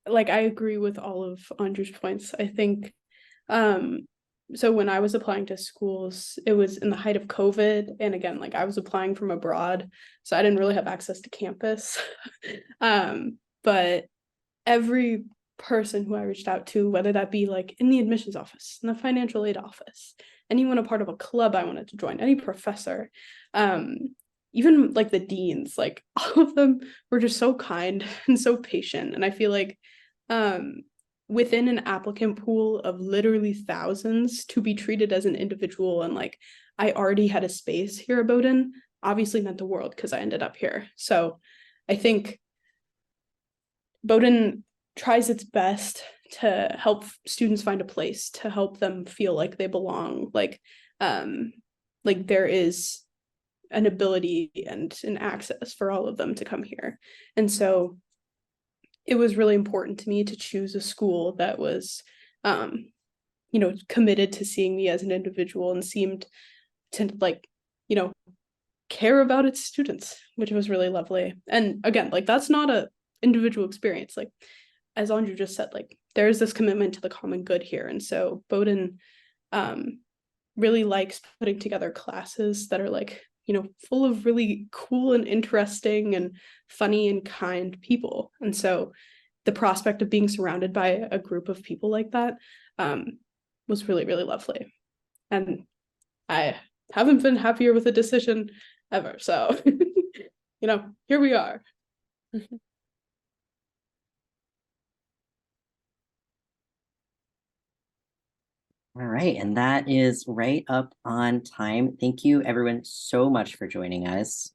agree with all of Andrew's points. I think so when I was applying to schools, it was in the height of COVID, and again, like I was applying from abroad, so I didn't really have access to campus. But every person who I reached out to, whether that be like in the admissions office, in the financial aid office, anyone a part of a club I wanted to join, any professor, even like the deans, like all of them were just so kind and so patient. And I feel like within an applicant pool of literally thousands, to be treated as an individual and like I already had a space here at Bowden obviously meant the world because I ended up here. So I think Bowden tries its best to help students find a place, to help them feel like they belong, like there is an ability and an access for all of them to come here. And so it was really important to me to choose a school that was committed to seeing me as an individual and seemed to care about its students, which was really lovely. And again, like that's not a individual experience. Like as Andrew just said, like there's this commitment to the common good here. And so Bowden really likes putting together classes that are like full of really cool and interesting and funny and kind people. And so the prospect of being surrounded by a group of people like that was really, really lovely. And I haven't been happier with a decision ever. So, here we are. All right, and that is right up on time. Thank you everyone so much for joining us.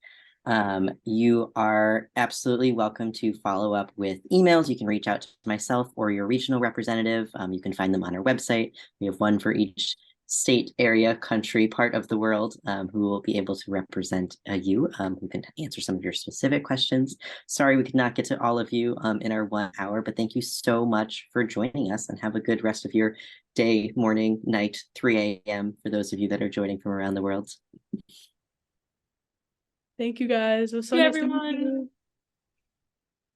You are absolutely welcome to follow up with emails. You can reach out to myself or your regional representative. You can find them on our website. We have one for each state, area, country, part of the world, who will be able to represent you, who can answer some of your specific questions. Sorry we could not get to all of you in our 1 hour, but thank you so much for joining us, and have a good rest of your day, morning, night, 3 a.m. for those of you that are joining from around the world. Thank you guys. It was so Hey, nice to meet everyone. you.